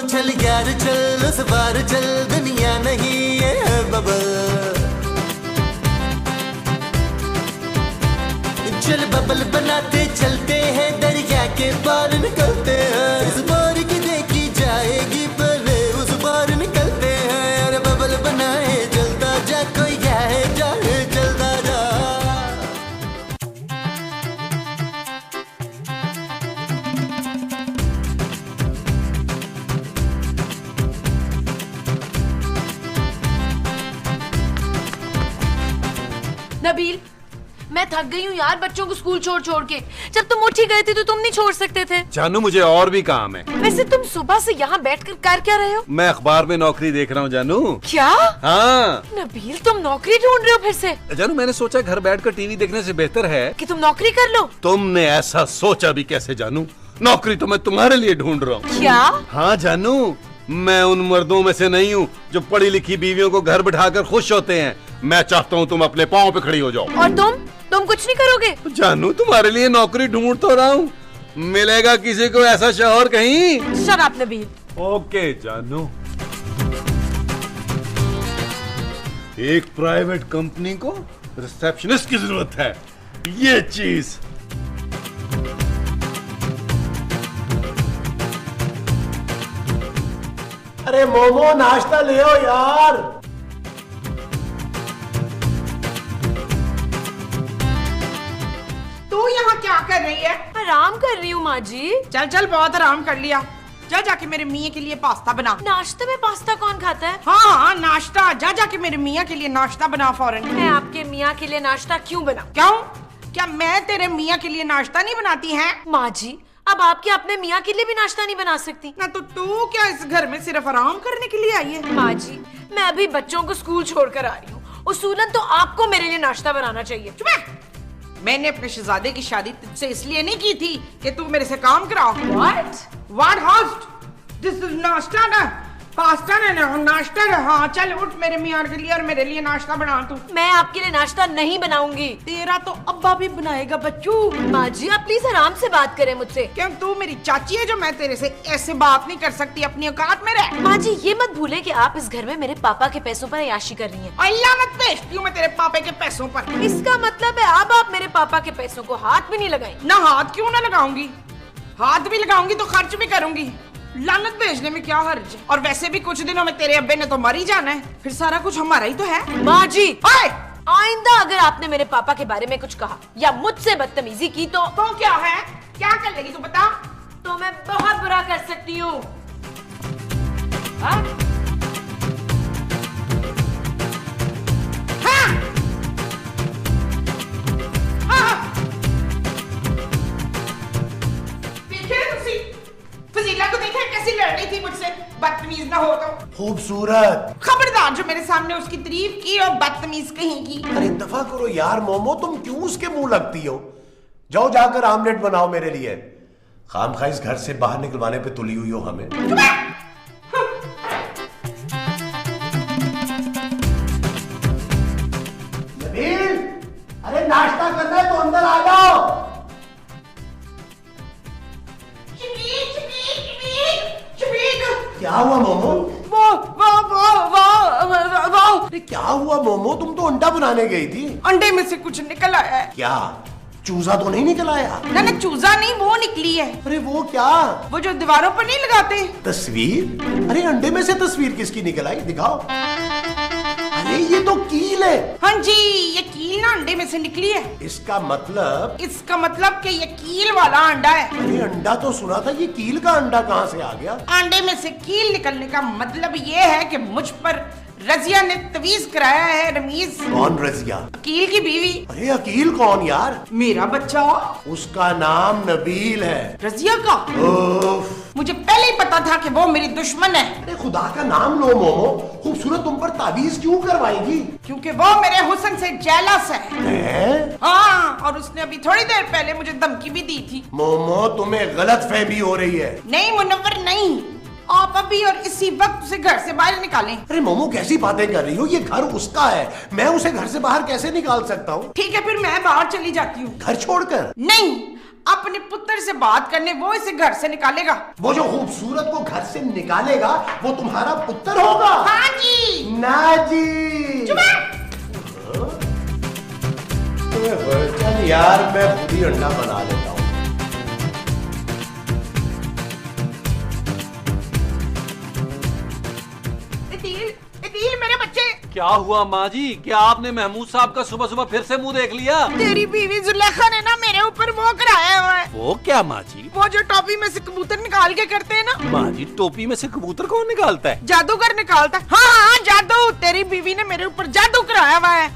चल यार चल उस बार चल, दुनिया नहीं है बबल। चल बबल बनाते चलते हैं, दरिया के पार निकलते हैं। इस बार की देखी जाएगी पहले उस बार निकलते हैं। अरे बबल बनाए जलता जा, कोई जाए जाए जलता जा। नबील, मैं थक गई हूँ यार बच्चों को स्कूल छोड़ छोड़ के। जब तुम उठ ही गए थे तो तुम नहीं छोड़ सकते थे। जानू मुझे और भी काम है। वैसे तुम सुबह से यहाँ बैठकर कर क्या रहे हो? मैं अखबार में नौकरी देख रहा हूँ जानू। क्या? हाँ नबील, तुम नौकरी ढूंढ रहे हो फिर से? जानू मैंने सोचा घर बैठकर टीवी देखने से बेहतर है कि तुम नौकरी कर लो। तुमने ऐसा सोचा भी कैसे जानू? नौकरी तो मैं तुम्हारे लिए ढूंढ रहा हूँ। क्या? हाँ जानू, मैं उन मर्दों में से नहीं हूँ जो पढ़ी लिखी बीवियों को घर बिठाकर खुश होते हैं। मैं चाहता हूँ तुम अपने पाँव पे खड़ी हो जाओ। और तुम कुछ नहीं करोगे? जानू तुम्हारे लिए नौकरी ढूंढ तो रहा हूँ, मिलेगा किसी को ऐसा शौहर कहीं? Shut up Nabeel. ओके जानू, एक प्राइवेट कंपनी को रिसेप्शनिस्ट की जरूरत है। ये चीज अरे मोमो नाश्ता ले आओ यार। तू यहाँ क्या कर रही है? आराम कर रही हूँ माँ जी। चल चल बहुत आराम कर लिया। जा जाके मेरे मियाँ के लिए पास्ता बना। नाश्ते में पास्ता कौन खाता है? हाँ नाश्ता, जा जाके मेरे मियाँ के लिए नाश्ता बना फौरन। मैं आपके मियाँ के लिए नाश्ता क्यों बनाऊं? क्यों? क्या मैं तेरे मियाँ के लिए नाश्ता नहीं बनाती है? माँ जी, अब आपके अपने मियाँ के लिए भी नाश्ता नहीं बना सकती? ना तो तू क्या इस घर में सिर्फ आराम करने के लिए आई है? माँ जी, मैं अभी बच्चों को स्कूल छोड़कर आ रही हूँ। उसूलन तो आपको मेरे लिए नाश्ता बनाना चाहिए। चुप है। मैंने अपने शहजादे की शादी तुझसे इसलिए नहीं की थी कि तू मेरे से काम कराओ। What host? This is नाश्ता ना, पास्ता ना, नाश्ता ना। हाँ चल उठ, मेरे मियाँ के लिए और मेरे लिए नाश्ता बना तू। मैं आपके लिए नाश्ता नहीं बनाऊंगी। तेरा तो अब्बा भी बनाएगा बच्चू। माँ जी, आप प्लीज आराम से बात करें मुझसे। क्यों तू मेरी चाची है जो मैं तेरे से ऐसे बात नहीं कर सकती? अपनी औकात में रह। माँ जी, ये मत भूले कि आप इस घर में मेरे पापा के पैसों पर अय्याशी कर रही हैं। अल्लाह मत भेजती हूँ मैं तेरे पापे के पैसों पर। इसका मतलब है अब आप मेरे पापा के पैसों को हाथ भी नहीं लगाएंगी? ना हाथ क्यों ना लगाऊंगी, हाथ भी लगाऊंगी तो खर्च भी करूंगी। लानत भेजने में क्या हर्ज है? और वैसे भी कुछ दिनों में तेरे अब्बे ने तो मर ही जाना है, फिर सारा कुछ हमारा ही तो है। माँ जी, ओए! आइंदा अगर आपने मेरे पापा के बारे में कुछ कहा या मुझसे बदतमीजी की तो क्या है? क्या कर लेगी तू बता? तो मैं बहुत बुरा कर सकती हूँ। फजीला को देखा कैसी लड़ रही थी मुझसे? बदतमीज ना हो तो। खूबसूरत। खबरदार जो मेरे सामने उसकी तारीफ की और बदतमीज कहीं की। अरे दफा करो यार मोमो, तुम क्यों उसके मुंह लगती हो? जाओ जाकर आमलेट बनाओ मेरे लिए। खामखा इस घर से बाहर निकलवाने पे तुली हुई हो हमें। नबील, अरे नाश्ता करना है तो अंदर आ जाओ। क्या हुआ मोमो? अरे क्या हुआ मोमो, तुम तो अंडा बनाने गई थी। अंडे में से कुछ निकल आया है। क्या चूजा तो नहीं निकल आया? ना चूजा नहीं, वो निकली है। अरे वो क्या? वो जो दीवारों पर नहीं लगाते तस्वीर। अरे अंडे में से तस्वीर किसकी निकल आई, दिखाओ। अरे ये तो कील है। हाँ जी, ये कील ना अंडे में से निकली है। इसका मतलब कि ये कील वाला अंडा है। अरे अंडा तो सुना था, ये कील का अंडा कहाँ से आ गया? अंडे में से कील निकलने का मतलब ये है कि मुझ पर रजिया ने तवीज कराया है। रमीज। कौन रजिया? अकील की बीवी। अरे अकील कौन यार? मेरा बच्चा। उसका नाम नबील है। रजिया का? मुझे पहले ही पता था कि वो मेरी दुश्मन है। अरे खुदा का नाम लो मोमो, खूबसूरत तुम पर ताबीज क्यों करवाएगी? क्योंकि वो मेरे हुस्न से जेलस है। हाँ, और उसने अभी थोड़ी देर पहले मुझे धमकी भी दी थी। मोमो तुम्हें गलत फहमी हो रही है। नहीं मुनव्वर नहीं, आप अभी और इसी वक्त उसे घर से बाहर निकालें। अरे मोमो कैसी बातें कर रही हो, ये घर उसका है, मैं उसे घर से बाहर कैसे निकाल सकता हूँ? ठीक है फिर मैं बाहर चली जाती हूँ। घर छोड़कर? नहीं, अपने पुत्र से बात करने वो इसे घर से निकालेगा। वो जो खूबसूरत को घर से निकालेगा वो तुम्हारा पुत्र होगा? हाँ जी। ना जी। चल यार, मैं खुद ही अंडा बना लेता हूँ। इदील मेरे बच्चे। क्या हुआ माँ जी? क्या आपने महमूद साहब का सुबह सुबह फिर से मुंह देख लिया? तेरी बीवी जुलेखा ने ना मेरे ऊपर वो कराया हुआ है। वो क्या माँ जी? वो जो टॉपी में से कबूतर निकाल के करते हैं ना। माँ जी, टोपी में से कबूतर कौन निकालता है? जादूगर निकालता है। हाँ, जादू। तेरी बीवी ने मेरे ऊपर जादू कराया हुआ है।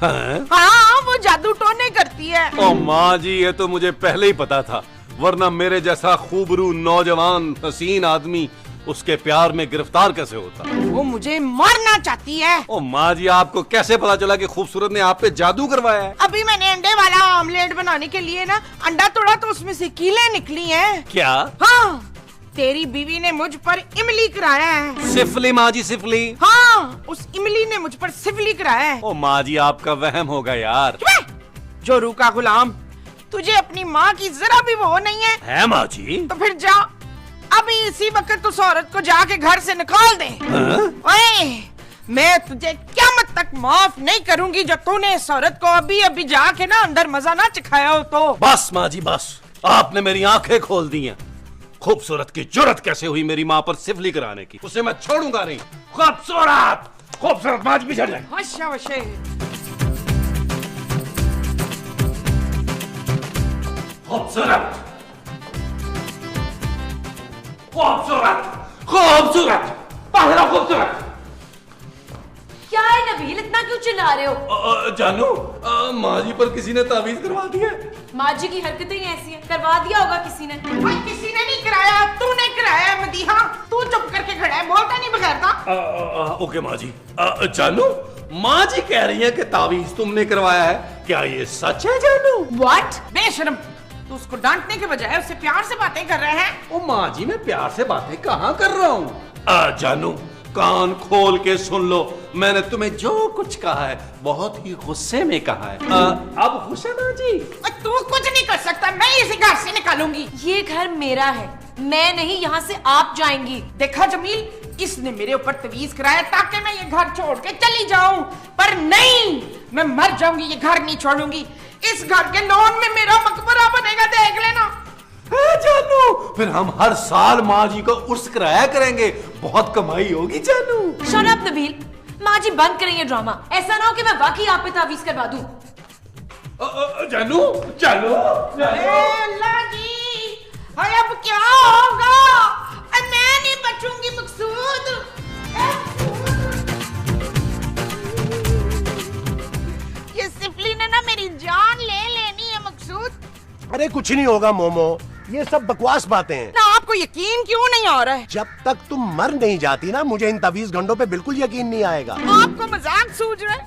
हाँ, वो जादू टोने करती है। ओ माँ जी, ये तो मुझे पहले ही पता था, वरना मेरे जैसा खूबरू नौजवान हसीन आदमी उसके प्यार में गिरफ्तार कैसे होता? वो मुझे मारना चाहती है। ओ माँ जी, आपको कैसे पता चला कि खूबसूरत ने आप पे जादू करवाया है? अभी मैंने अंडे वाला ऑमलेट बनाने के लिए ना अंडा तोड़ा तो उसमें से कीलें निकली हैं। क्या? हाँ, तेरी बीवी ने मुझ पर इमली कराया है। सिफली माँ जी, सिफली? हाँ, उस इमली ने मुझ पर सिफली कराया है। ओ माँ जी, आपका वहम होगा यार। जोरू का गुलाम, तुझे अपनी माँ की जरा भी वो नहीं है माँ जी? तो फिर जा, अभी इसी वक्त उस औरत को जाके घर से निकाल दे। ओए, मैं तुझे क़यामत तक माफ नहीं करूंगी जो तूने इस औरत को अभी अभी जाके ना अंदर मजा ना चखाया हो तो। बस माँ जी बस, आपने मेरी आंखें खोल दी हैं। खूबसूरत की जुर्रत कैसे हुई मेरी माँ पर सिफली कराने की? उसे मैं छोड़ूंगा नहीं। खूबसूरत, खूबसूरत माँ जी पीछे जाए। हशा वशे। खूबसूरत, खूबसूरत, खूबसूरत, पहला खूबसूरत। क्या है नबील, इतना क्यों चिल्ला रहे हो? जानू, माँ जी पर किसी ने तावीज करवा दी है। माँ जी की हरकतें ही ऐसी हैं, करवा दिया होगा किसी ने। किसी ने नहीं कराया, तूने कराया मदीहा। तू चुप करके खड़ा है, बोलता नहीं बगैरता। ओके माँ जी। जानू, माँ जी कह रही है कि तावीज तुमने करवाया है, क्या ये सच है जानू? What? बेशरम, तू उसको डांटने के बजाय उससे प्यार से बातें कर रहे हैं। ओ माँ जी, मैं प्यार से बातें कहाँ कर रहा हूँ? जानू, कान खोल के सुन लो, मैंने तुम्हें जो कुछ कहा है बहुत ही गुस्से में कहा है। अब खुश है माँ जी? तू कुछ नहीं कर सकता, मैं इसे घर से निकालूंगी। ये घर मेरा है, मैं नहीं, यहाँ से आप जाएंगी। देखा जमील, इसने मेरे ऊपर तवीज कराया ताकि मैं ये घर छोड़ के चली जाऊं, पर नहीं, मैं मर जाऊंगी, ये घर नहीं छोड़ूंगी। इस घर के लॉन में मेरा मकबरा बनेगा, देख लेना। जानू, फिर हम हर साल माँ जी को उर्स कराया करेंगे, बहुत कमाई होगी जानू। शट अप नबील, माँ जी बंद करें ये ड्रामा। ऐसा ना हो कि मैं वाकई आप पे तावीज करवा दूं। जानू, जानू, अल्लाह जी, हाय अब क्या होगा? मैं नहीं बचूंगी मकसूद। ये सिफली ने ना मेरी जान ले लेनी है मकसूद। अरे कुछ नहीं होगा मोमो, ये सब बकवास बातें हैं। ना आपको यकीन क्यों नहीं आ रहा है? जब तक तुम मर नहीं जाती ना, मुझे इन तवीज गंडों पे बिल्कुल यकीन नहीं आएगा। आपको मजाक सूझ रहा है?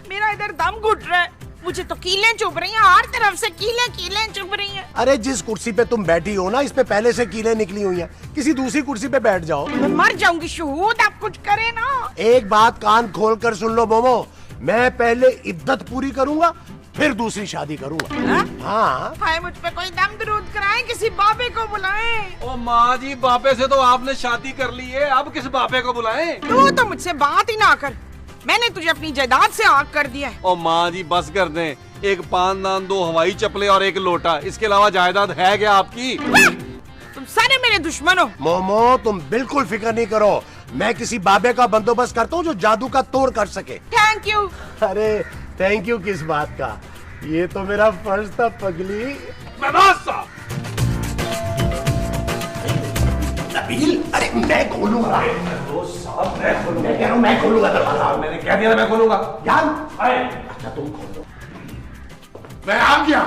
मेरा इधर दम घुट रहा है, मुझे तो कीलें चुभ रही हैं, हर तरफ से कीलें चुभ रही हैं। अरे जिस कुर्सी पे तुम बैठी हो ना, इस पे पहले से कीलें निकली हुई हैं, किसी दूसरी कुर्सी पे बैठ जाओ। मैं मर जाऊंगी शहूद, आप कुछ करें ना। एक बात कान खोल कर सुन लो मोमो, मैं पहले इद्दत पूरी करूंगा, फिर दूसरी शादी करूंगा। हाँ, हाय मुझ पे कोई दम दरूद कराएं, किसी बाबे को बुलाएं। ओ माँ जी, बापे से तो आपने शादी कर ली है, अब किस बापे को बुलाएं? तू तो मुझसे बात ही ना कर, मैंने तुझे अपनी जायदाद से आग कर दिया है। ओ माँ जी बस कर दें, एक पानदान, 2 हवाई चप्पलें और 1 लोटा, इसके अलावा जायदाद है क्या आपकी? तुम सारे मेरे दुश्मन हो। मोमो तुम बिल्कुल फिक्र नहीं करो, मैं किसी बाबे का बंदोबस्त करता हूँ जो जादू का तोड़ कर सके। Thank you. अरे थैंक यू किस बात का, ये तो मेरा फर्ज था पगली। नबील, अरे मैं खोलूंगा। मैं कह रहा हूँ मैं खोलूंगा दरवाजा। मैंने कह दिया मैं खोलूंगा। जान, अच्छा तुम खोलो। मैं आ गया।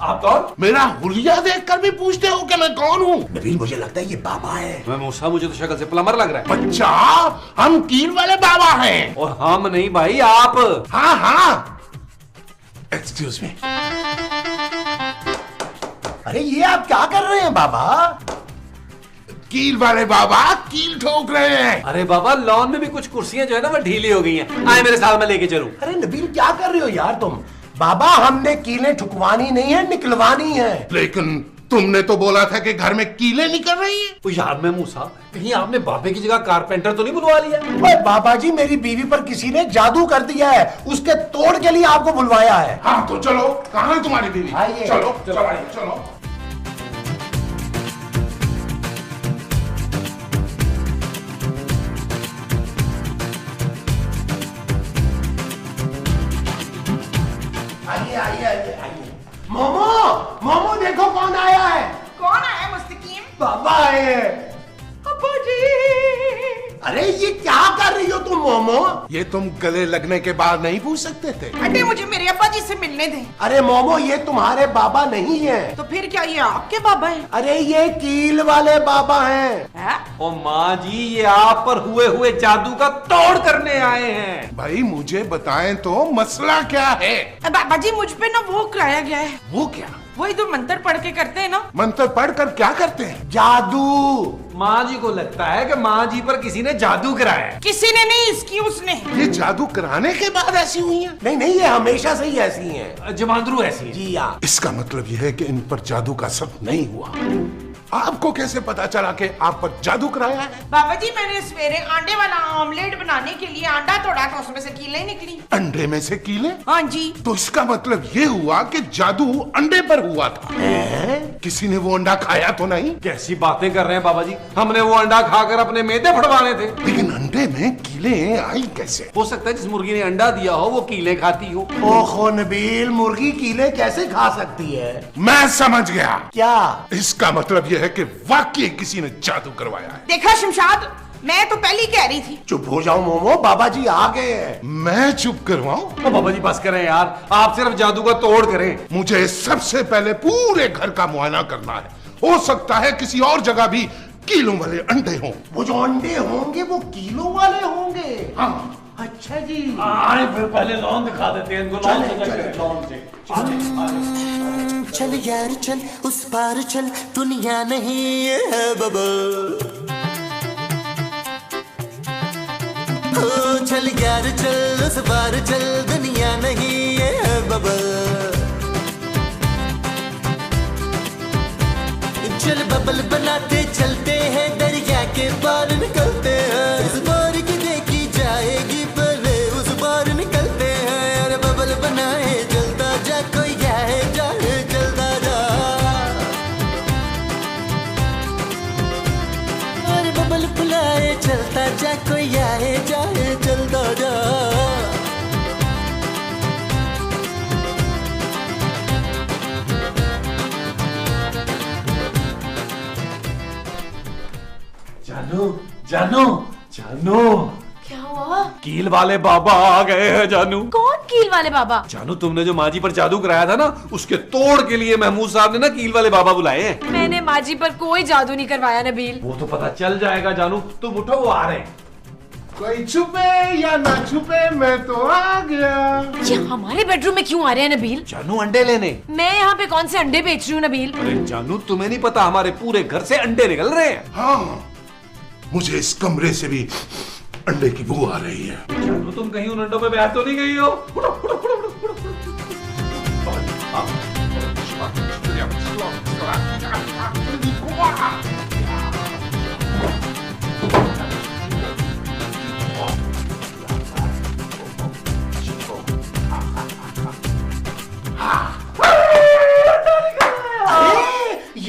आप कौन? मेरा हुलिया देखकर भी पूछते हो कि मैं कौन हूँ? नबील मुझे लगता है ये बाबा है। मैं मूसा, मुझे तो शक्ल से प्लम्बर लग रहा है। बच्चा, हम कील वाले बाबा हैं। और हम नहीं भाई, आप। हाँ हाँ, एक्सक्यूज मी। अरे ये आप क्या कर रहे हैं बाबा? कील वाले बाबा कील ठोक रहे हैं। अरे बाबा, लॉन में भी कुछ कुर्सियां जो है ना वो ढीली हो गई हैं। आए मेरे साथ, मैं लेके चलूं। अरे नबील क्या कर रहे हो यार तुम? बाबा हमने कीलें ठुकवानी नहीं है, निकलवानी है। लेकिन तुमने तो बोला था कि घर में कीलें निकल रही है। तो यार मैं मूसा, कहीं आपने बाबे की जगह कारपेंटर तो नहीं बुलवा लिया? ओए बाबा जी, मेरी बीवी पर किसी ने जादू कर दिया है, उसके तोड़ के लिए आपको बुलवाया है। हाँ तो चलो, कहाँ है तुम्हारी बीवी? आइए। चलो चलो आइए, चलो। आइए आइए आइए आइए। मोमो, मोमो देखो कौन आया है। कौन आया मुस्तकीम? बाबा आए। अब्बा जी। अरे ये क्या कर रही हो तुम मोमो? ये तुम गले लगने के बाद नहीं पूछ सकते थे? अरे मुझे मेरे अब्बा जी से मिलने दें। अरे मोमो, ये तुम्हारे बाबा नहीं है। तो फिर क्या ये आपके बाबा हैं? अरे ये कील वाले बाबा हैं। हैं? ओ माँ जी, ये आप पर हुए जादू का तोड़ करने आए हैं। भाई मुझे बताएं तो मसला क्या है? बाबा जी मुझ पे ना वो कराया गया है। वो क्या? वही तो मंत्र पढ़ के करते हैं ना। मंत्र पढ़ कर क्या करते हैं? जादू। माँ जी को लगता है कि माँ जी पर किसी ने जादू कराया है। किसी ने नहीं, इसकी उसने। ये जादू कराने के बाद ऐसी हुई है? नहीं नहीं, ये हमेशा से ही ऐसी हैं। जमांदरू ऐसी है। जी हाँ। इसका मतलब यह है कि इन पर जादू का असर नहीं हुआ। आपको कैसे पता चला कि आप पर जादू कराया है? बाबा जी मैंने सवेरे अंडे वाला ऑमलेट बनाने के लिए अंडा तोड़ा तो उसमें से कीलें निकली। अंडे में से कीलें? हाँ जी। तो इसका मतलब ये हुआ कि जादू अंडे पर हुआ था। किसी ने वो अंडा खाया तो नहीं? कैसी बातें कर रहे हैं बाबा जी, हमने वो अंडा खाकर अपने मैदे फड़वाने थे। लेकिन अंडे में कीलें आई कैसे? हो सकता है जिस मुर्गी ने अंडा दिया हो वो कीलें खाती हो। ओहो नबील, मुर्गी कीले कैसे खा सकती है? मैं समझ गया। क्या? इसका मतलब यह है कि वाकई किसी ने जादू करवाया है। देखा शमशाद, मैं तो पहले ही कह रही थी। चुप हो जाओ मोमो, बाबा जी आ गए हैं। मैं चुप करवाऊं? तो बाबा जी बस करें यार, आप सिर्फ जादू का तोड़ करें। मुझे सबसे पहले पूरे घर का मुआयना करना है। हो सकता है किसी और जगह भी कीलों वाले अंडे हों। वो जो अंडे होंगे वो किलो वाले होंगे। हाँ। अच्छा जी। आए फिर पहले लॉन दिखा देते हैं इनको। लॉन चले, से चले। लॉन से। चल यार चल, उस पार चल, दुनिया नहीं ये है बबल। ओ चल यार चल, उस पार चल, दुनिया नहीं ये है बबल। चल बबल बनाते चलते हैं, दरिया के पार निकलते हैं। इस बार की देखी जाएगी पहले उस बार निकलते हैं। अरे बबल बनाए चलता जा, कोई जाए जाए चलता जा। अरे बबल बुलाए चलता जा, कोई आए जाए चलता जा। जानू जानू जानू, क्या हुआ? कील वाले बाबा आ गए हैं जानू। कौन कील वाले बाबा? जानू तुमने जो माँ जी पर जादू कराया था ना, उसके तोड़ के लिए महमूद साहब ने ना कील वाले बाबा बुलाए हैं। मैंने माँ जी पर कोई जादू नहीं करवाया नबील। वो तो पता चल जाएगा जानू, तुम उठो वो आ रहे हैं। कोई छुपे या ना छुपे मैं तो आ गया। ये हमारे बेडरूम में क्यों आ रहे हैं नबील? जानू अंडे लेने। मैं यहाँ पे कौन से अंडे बेच रही हूँ नबील? अरे जानू तुम्हें नहीं पता, हमारे पूरे घर से अंडे निकल रहे हैं। हाँ, मुझे इस कमरे से भी अंडे की बू आ रही है। जानू तुम कहीं उन अंडों पे बैठ तो नहीं गई हो? उठो, उठो, उठो, उठो, उठो।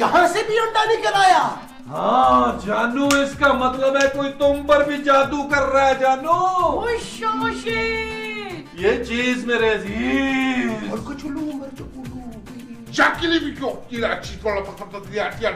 यहाँ से भी अंडा निकल आया। हाँ जानू, इसका मतलब है कोई तुम पर भी जादू कर रहा है जानू। ये चीज मेरे अजीज। Já que ele ficou tirati con la patata tirati a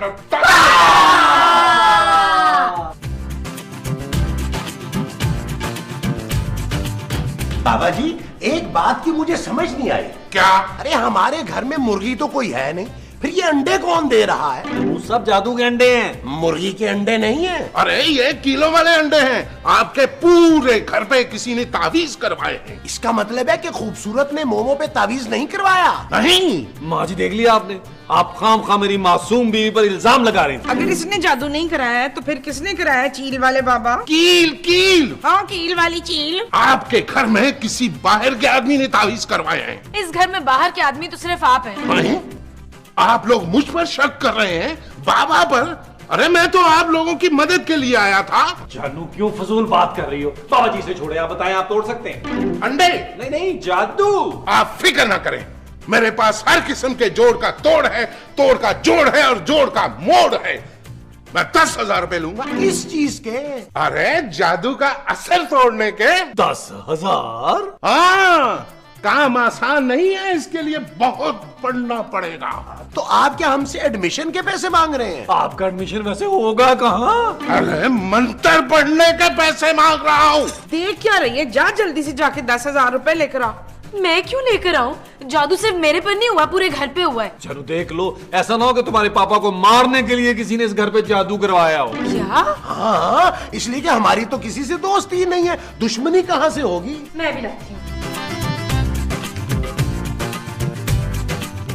बाबा जी, एक बात की मुझे समझ नहीं आई। क्या? अरे हमारे घर में मुर्गी तो कोई है नहीं, फिर ये अंडे कौन दे रहा है? वो सब जादू के अंडे हैं। मुर्गी के अंडे नहीं है। अरे ये किलो वाले अंडे हैं। आपके पूरे घर पे किसी ने तावीज करवाए हैं। इसका मतलब है कि खूबसूरत ने मोमो पे तावीज नहीं करवाया। नहीं। माँ जी देख लिया आपने, आप खाम मेरी मासूम बीवी पर इल्जाम लगा रही थी। अगर इसने जादू नहीं कराया है तो फिर किसने कराया है? चील वाले बाबा। कील कील। हाँ कील वाली चील। आपके घर में किसी बाहर के आदमी ने तावीज करवाए हैं। इस घर में बाहर के आदमी तो सिर्फ आप हैं। नहीं? आप लोग मुझ पर शक कर रहे हैं, बाबा पर? अरे मैं तो आप लोगों की मदद के लिए आया था। जानू क्यों फजूल बात कर रही हो? बाबा जी से छोड़े, आप बताएं, आप तोड़ सकते हैं? अंडे? नहीं नहीं, जादू। आप फिक्र ना करें, मेरे पास हर किस्म के जोड़ का तोड़ है, तोड़ का जोड़ है और जोड़ का मोड़ है। मैं 10,000 रुपए लूंगा। किस चीज के? अरे जादू का असर तोड़ने के। 10,000? हाँ, काम आसान नहीं है, इसके लिए बहुत पढ़ना पड़ेगा। तो आप क्या हमसे एडमिशन के पैसे मांग रहे हैं? आपका एडमिशन वैसे होगा कहाँ? अरे मंत्र पढ़ने के पैसे मांग रहा हूँ। देख क्या रही है, जा जल्दी से जाके 10,000 रुपए लेकर आ। मैं क्यों लेकर आऊं? जादू सिर्फ मेरे पर नहीं हुआ, पूरे घर पे हुआ है। जानू देख लो, ऐसा ना हो कि तुम्हारे पापा को मारने के लिए किसी ने इस घर पे जादू करवाया हो। क्या? हाँ, इसलिए कि हमारी तो किसी से दोस्ती ही नहीं है, दुश्मनी कहाँ से होगी? मैं भी लाती हूँ।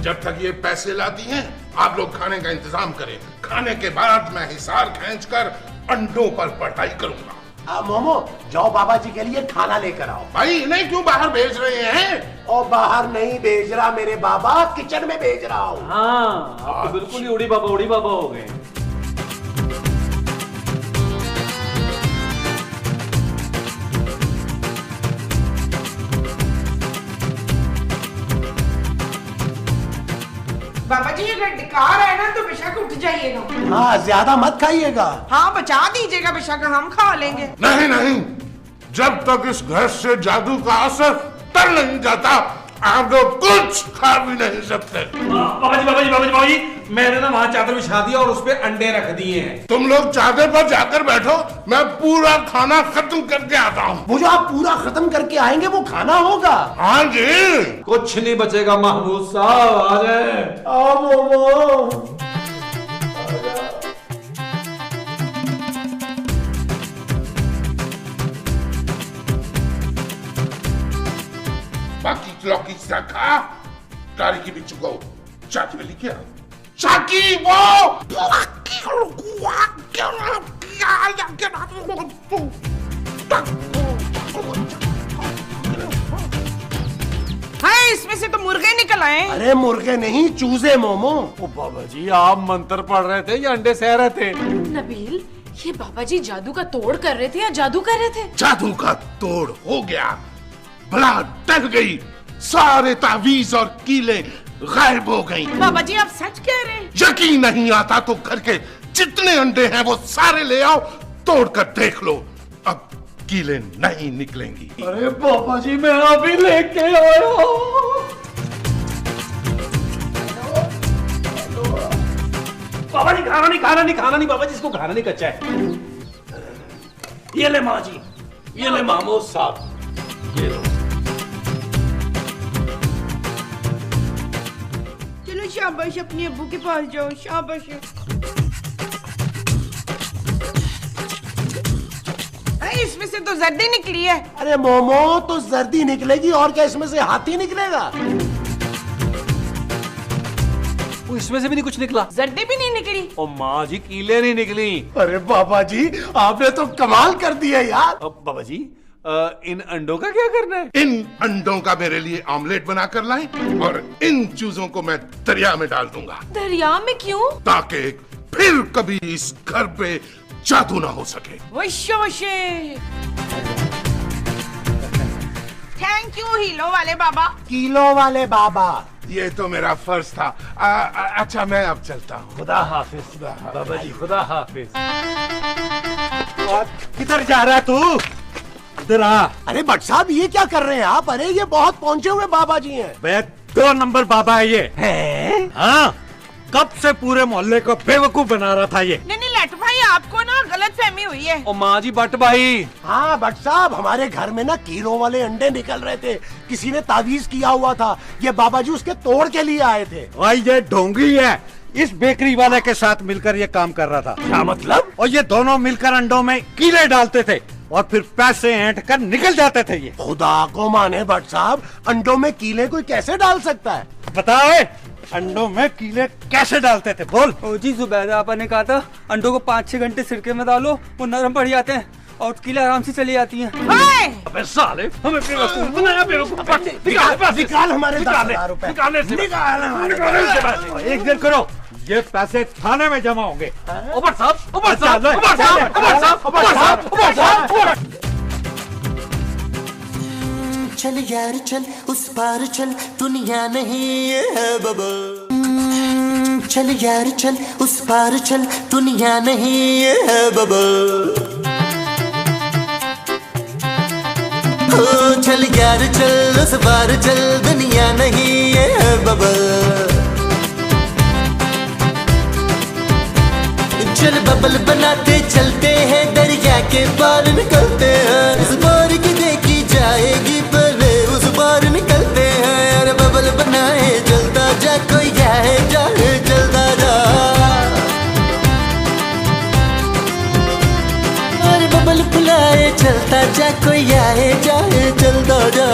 जब तक ये पैसे लाती हैं, आप लोग खाने का इंतजाम करें। खाने के बाद मैं हिसार खींचकर अंडों पर पढ़ाई करूंगा। मोमो, जाओ बाबा जी के लिए खाना लेकर आओ। भाई इन्हें क्यों बाहर भेज रहे हैं? और बाहर नहीं भेज रहा मेरे बाबा, किचन में भेज रहा हूँ। हाँ, आप तो बिल्कुल ही उड़ी बाबा हो गए। बाबा जी अगर डकार है ना तो बेशक उठ जाइएगा। हाँ, ज्यादा मत खाइएगा। हाँ बचा दीजिएगा, बेशक हम खा लेंगे। नहीं नहीं, जब तक इस घर से जादू का असर तर नहीं जाता, आप लोग कुछ खा भी नहीं सकते। बाबा जी, मैंने ना वहाँ चादर बिछा दिया और उस पे अंडे रख दिए हैं। तुम लोग चादर पर जाकर बैठो, मैं पूरा खाना खत्म करके आता हूँ। वो जो आप पूरा खत्म करके आएंगे वो खाना होगा। हाँ जी। कुछ नहीं बचेगा महमूद साहब, आ जाए। आओ मोमो। बाकी लौकी रखा, तारीखी भी चुकाओ। चाकी में लिखे चाकी वो हाँ, इसमें से तो मुर्गे निकल आए। अरे मुर्गे नहीं, चूजे मोमो। ओ बाबा जी, आप मंत्र पढ़ रहे थे या अंडे सह रहे थे? नबील, ये बाबा जी जादू का तोड़ कर रहे थे या जादू कर रहे थे? जादू का तोड़ हो गया, भला डर गई, सारे तावीज और कीले गायब हो गई। बाबा जी आप सच कह रहे हैं? यकीन नहीं आता तो घर के जितने अंडे हैं वो सारे ले आओ, तोड़ कर देख लो, अब कीले नहीं निकलेंगी। अरे बाबा जी, मैं अभी लेके आया हूँ। बाबा जी खाना नहीं बाबा जी, इसको खाना नहीं, कच्चा है। ये ले माँ जी, ये ले महमूद साहब, ये लो। चलो शाबाश, अपने अब्बू के पास जाओ, शाबाश। इसमें से तो जर्दी निकली है। अरे मोमो, तो जर्दी निकलेगी और क्या, इसमें से हाथी निकलेगा? वो इसमें से भी नहीं कुछ निकला? जर्दी भी नहीं निकली। ओ माँ जी, कीले नहीं निकली। अरे बाबा जी, आपने तो कमाल कर दिया यार। अब बाबा जी, इन अंडों का क्या करना है? इन अंडों का मेरे लिए ऑमलेट बनाकर लाएं और इन चूजों को मैं दरिया में डाल दूंगा। दरिया में क्यों? ताकि फिर कभी इस घर पे जादू ना हो सके। थैंक यू हीलो वाले बाबा। किलो वाले बाबा। ये तो मेरा फर्ज था। अच्छा मैं अब चलता हूँ। खुदा हाफिज बाबा जी, खुदा हाफिज। किधर जा रहा है तू? इधर आ। अरे भट्ट साहब, ये क्या कर रहे हैं आप? अरे ये बहुत पहुंचे हुए बाबा जी हैं। बे 2 नंबर बाबा है ये। हैं? हाँ, कब से पूरे मोहल्ले को बेवकूफ बना रहा था ये। नहीं लट भाई, आपको ना गलत फहमी हुई है। ओ माँ जी, बट भाई। हाँ भट्ट साहब, हमारे घर में ना कीलों वाले अंडे निकल रहे थे, किसी ने तावीज किया हुआ था, ये बाबा जी उसके तोड़ के लिए आए थे। भाई ये ढोंगी है, इस बेकरी वाले के साथ मिलकर ये काम कर रहा था। क्या मतलब? और ये दोनों मिलकर अंडों में कीले डालते थे और फिर पैसे ऐंठ कर निकल जाते थे ये। खुदा को माने भट्ट साहब, अंडों में कीले कोई कैसे डाल सकता है? बताओ, अंडों में कीले कैसे डालते थे, बोल। ओ जी, जुबैदा आपा ने कहा था अंडों को 5-6 घंटे सिरके में डालो, वो नरम पड़ जाते हैं और कीले आराम से चली जाती हैं। अबे साले हमें बेवकूफ बनाया, बेवकूफ। निकाल हमारे निकाल 10,000 रुपए। निकालने से निकाल। एक दिन करो, ये पैसे थाने में जमा होंगे। ऊपर साहब, ऊपर साहब, ऊपर साहब, ऊपर साहब, ऊपर साहब, ऊपर साहब। चल यार चल उस पार चल, दुनिया नहीं ये है बबल। चल यार चल उस पार चल, दुनिया नहीं ये है बबल। ओ चल यार चल उस पार चल, दुनिया नहीं ये है बबल। चल बबल बनाते चलते हैं, दरिया के पार निकलते हैं। इस बार की देखी जाएगी पहले उस बार निकलते हैं। अरे बबल बनाए जलता जा, कोई जाए जाए जलता जा। अरे बबल बुलाए चलता जा, कोई आए जाए जलता जा।